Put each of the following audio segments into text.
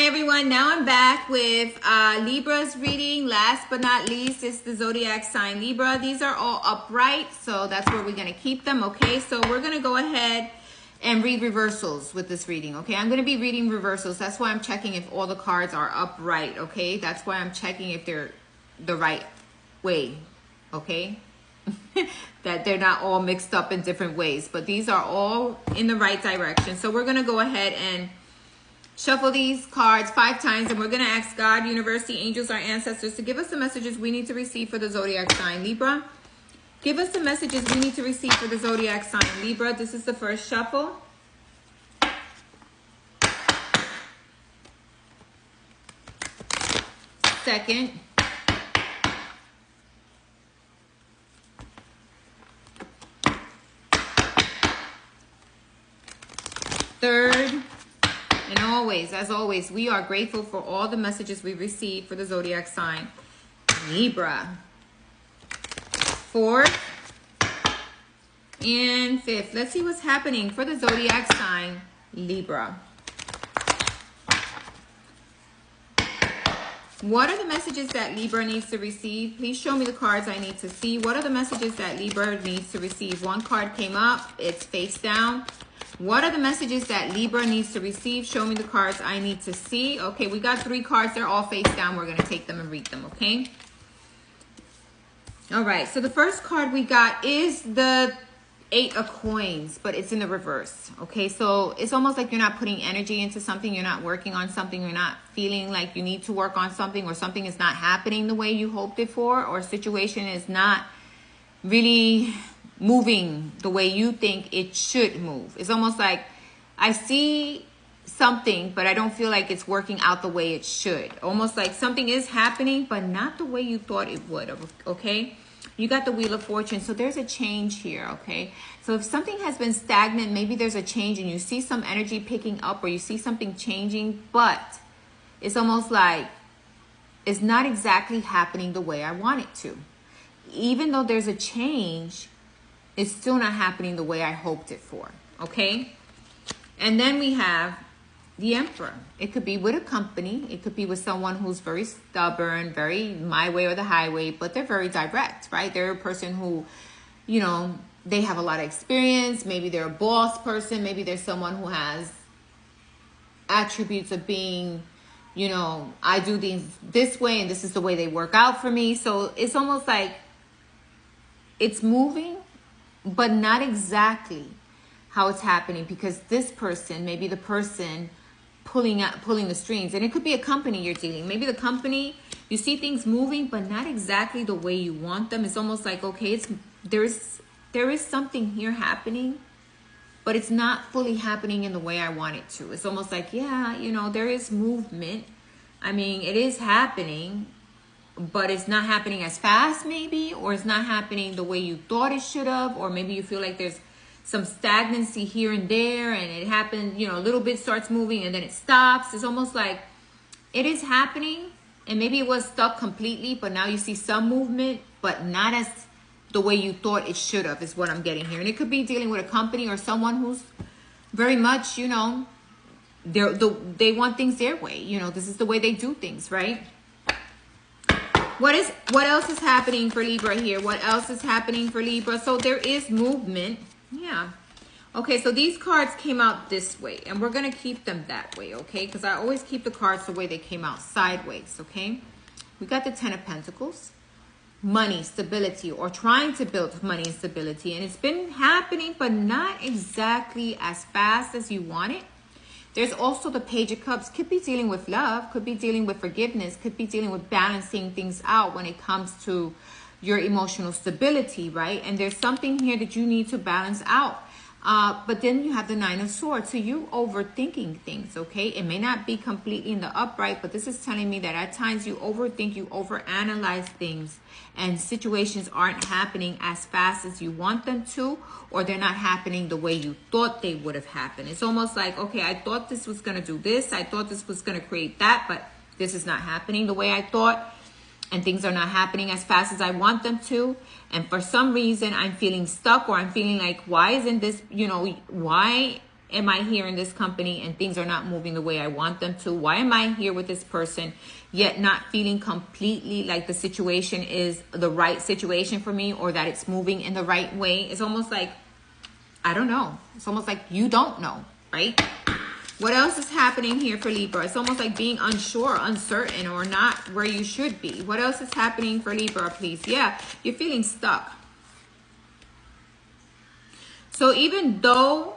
everyone, now I'm back with Libra's reading. Last but not least is the zodiac sign Libra. These are all upright, so that's where we're going to keep them, okay? So we're going to go ahead and read reversals with this reading, okay? I'm going to be reading reversals. That's why I'm checking if all the cards are upright, okay? That's why I'm checking if they're the right way, okay? That they're not all mixed up in different ways, but these are all in the right direction. So we're going to go ahead and shuffle these cards 5 times, and we're going to ask God, universe, the angels, our ancestors, to give us the messages we need to receive for the zodiac sign Libra. Give us the messages we need to receive for the zodiac sign Libra. This is the first shuffle. Second. Third. And always, as always, we are grateful for all the messages we receive for the zodiac sign Libra. Fourth and fifth. Let's see what's happening for the zodiac sign Libra. What are the messages that Libra needs to receive? Please show me the cards I need to see. What are the messages that Libra needs to receive? One card came up. It's face down. What are the messages that Libra needs to receive? Show me the cards I need to see. Okay, we got 3 cards. They're all face down. We're going to take them and read them, okay? All right, so the first card we got is the 8 of coins, but it's in the reverse, okay? So it's almost like you're not putting energy into something. You're not working on something. You're not feeling like you need to work on something, or something is not happening the way you hoped it for, or a situation is not really moving the way you think it should move. It's almost like I see something, but I don't feel like it's working out the way it should. Almost like something is happening, but not the way you thought it would, okay? You got the Wheel of Fortune, so there's a change here, okay? So if something has been stagnant, maybe there's a change and you see some energy picking up, or you see something changing, but it's almost like it's not exactly happening the way I want it to. Even though there's a change, it's still not happening the way I hoped it for, okay? And then we have the Emperor. It could be with a company. It could be with someone who's very stubborn, very my way or the highway, but they're very direct, right? They're a person who, you know, they have a lot of experience. Maybe they're a boss person. Maybe they're someone who has attributes of being, you know, I do things this way and this is the way they work out for me. So it's almost like it's moving, but not exactly how it's happening, because this person, maybe the person pulling the strings, and it could be a company you're dealing. Maybe the company, you see things moving, but not exactly the way you want them. It's almost like, okay, there is something here happening, but it's not fully happening in the way I want it to. It's almost like, yeah, you know, there is movement. I mean, it is happening, but it's not happening as fast maybe, or it's not happening the way you thought it should have, or maybe you feel like there's some stagnancy here and there, and it happened, you know, a little bit starts moving and then it stops. It's almost like it is happening, and maybe it was stuck completely, but now you see some movement, but not as the way you thought it should have, is what I'm getting here. And it could be dealing with a company or someone who's very much, you know, they want things their way. You know, this is the way they do things, right? What else is happening for Libra here? What else is happening for Libra? So there is movement. Yeah. Okay, so these cards came out this way, and we're going to keep them that way, okay? Because I always keep the cards the way they came out, sideways, okay? We got the 10 of Pentacles, money, stability, or trying to build money and stability. And it's been happening, but not exactly as fast as you want it. There's also the Page of Cups. Could be dealing with love, could be dealing with forgiveness, could be dealing with balancing things out when it comes to your emotional stability, right? And there's something here that you need to balance out. But then you have the 9 of Swords. So you overthinking things, okay? It may not be completely in the upright, but this is telling me that at times you overthink, you overanalyze things, and situations aren't happening as fast as you want them to, or they're not happening the way you thought they would have happened. It's almost like, okay, I thought this was going to do this. I thought this was going to create that, but this is not happening the way I thought. And things are not happening as fast as I want them to. And for some reason, I'm feeling stuck, or I'm feeling like, why isn't this, you know, why am I here in this company and things are not moving the way I want them to? Why am I here with this person yet not feeling completely like the situation is the right situation for me, or that it's moving in the right way? It's almost like, I don't know. It's almost like you don't know, right? What else is happening here for Libra? It's almost like being unsure, uncertain, or not where you should be. What else is happening for Libra, please? Yeah, you're feeling stuck. So even though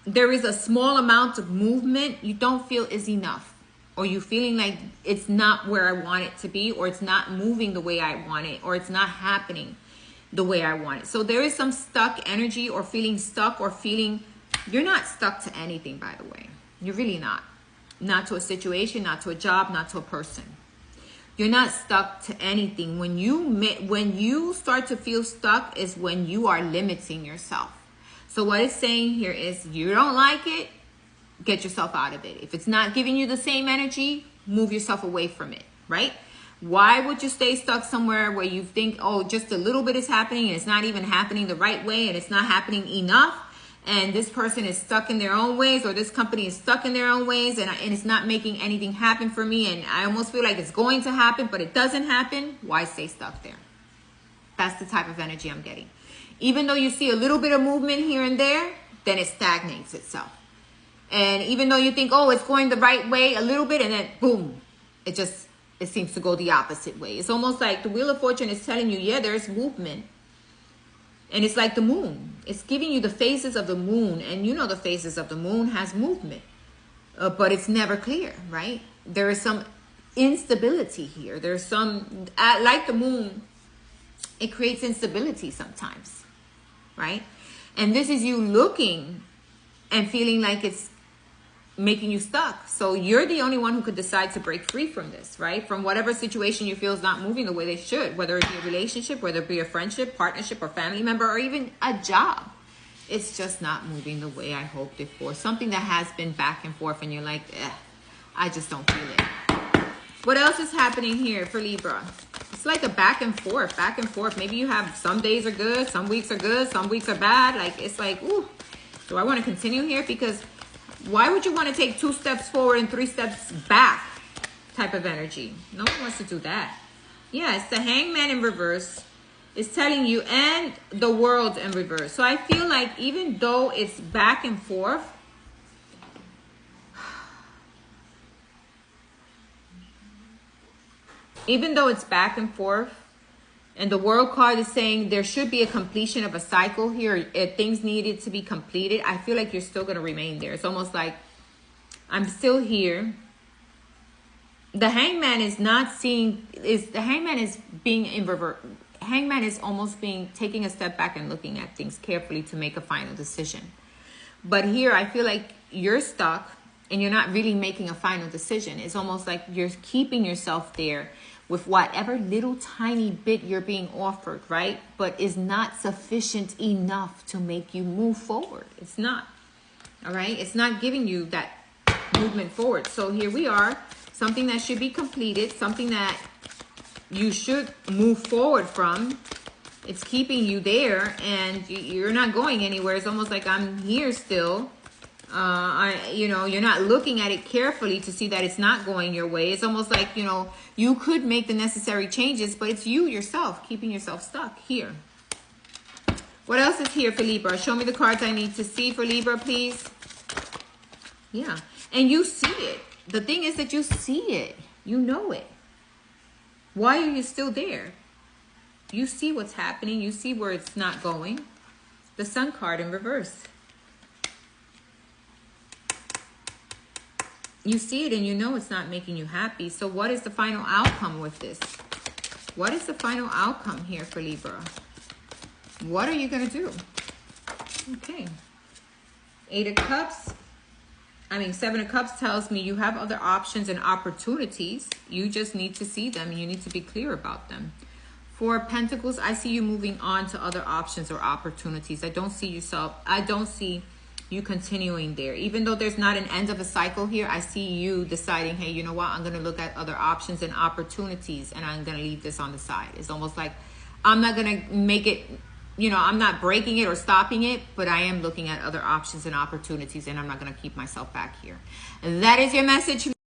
there is a small amount of movement, you don't feel is enough. Or you feeling like it's not where I want it to be, or it's not moving the way I want it, or it's not happening the way I want it. So there is some stuck energy, or feeling stuck, or feeling you're not stuck to anything, by the way. You're really not. Not to a situation, not to a job, not to a person. You're not stuck to anything. When you start to feel stuck is when you are limiting yourself. So what it's saying here is you don't like it, get yourself out of it. If it's not giving you the same energy, move yourself away from it, right? Why would you stay stuck somewhere where you think, oh, just a little bit is happening and it's not even happening the right way and it's not happening enough, and this person is stuck in their own ways, or this company is stuck in their own ways, and it's not making anything happen for me, and I almost feel like it's going to happen, but it doesn't happen? Why stay stuck there? That's the type of energy I'm getting. Even though you see a little bit of movement here and there, then it stagnates itself. And even though you think, oh, it's going the right way a little bit, and then boom, it seems to go the opposite way. It's almost like the Wheel of Fortune is telling you, yeah, there's movement. And it's like the moon. It's giving you the phases of the moon. And you know the phases of the moon has movement. But it's never clear, right? There is some instability here. There's some, like the moon, it creates instability sometimes, right? And this is you looking and feeling like it's making you stuck. So you're the only one who could decide to break free from this, right? From whatever situation you feel is not moving the way they should, whether it be a relationship, whether it be a friendship, partnership, or family member, or even a job. It's just not moving the way I hoped it for. Something that has been back and forth and you're like, I just don't feel it. What else is happening here for Libra? It's like a back and forth, back and forth. Maybe you have some days are good, some weeks are good, some weeks are bad. Like, it's like, ooh, do I want to continue here? Because why would you want to take 2 steps forward and 3 steps back type of energy? No one wants to do that. Yeah, it's the Hangman in reverse. It's telling you, and the World in reverse. So I feel like even though it's back and forth, even though it's back and forth, and the World card is saying there should be a completion of a cycle here. If things needed to be completed, I feel like you're still going to remain there. It's almost like I'm still here. The Hangman is not seeing, the Hangman is being in reverse. Hangman is almost taking a step back and looking at things carefully to make a final decision. But here I feel like you're stuck and you're not really making a final decision. It's almost like you're keeping yourself there with whatever little tiny bit you're being offered, right? But is not sufficient enough to make you move forward. It's not, all right? It's not giving you that movement forward. So here we are, something that should be completed, something that you should move forward from. It's keeping you there and you're not going anywhere. It's almost like I'm here still. You're not looking at it carefully to see that it's not going your way. It's almost like, you could make the necessary changes, but it's you yourself keeping yourself stuck here. What else is here for Libra? Show me the cards I need to see for Libra, please. Yeah. And you see it. The thing is that you see it. You know it. Why are you still there? You see what's happening. You see where it's not going. The Sun card in reverse. You see it and you know it's not making you happy. So what is the final outcome with this? What is the final outcome here for Libra? What are you going to do? Okay. 7 of Cups tells me you have other options and opportunities. You just need to see them and you need to be clear about them. 4 of Pentacles, I see you moving on to other options or opportunities. I don't see you continuing there. Even though there's not an end of a cycle here, I see you deciding, hey, you know what? I'm going to look at other options and opportunities and I'm going to leave this on the side. It's almost like I'm not going to make it you know, I'm not breaking it or stopping it, but I am looking at other options and opportunities, and I'm not going to keep myself back here. And that is your message.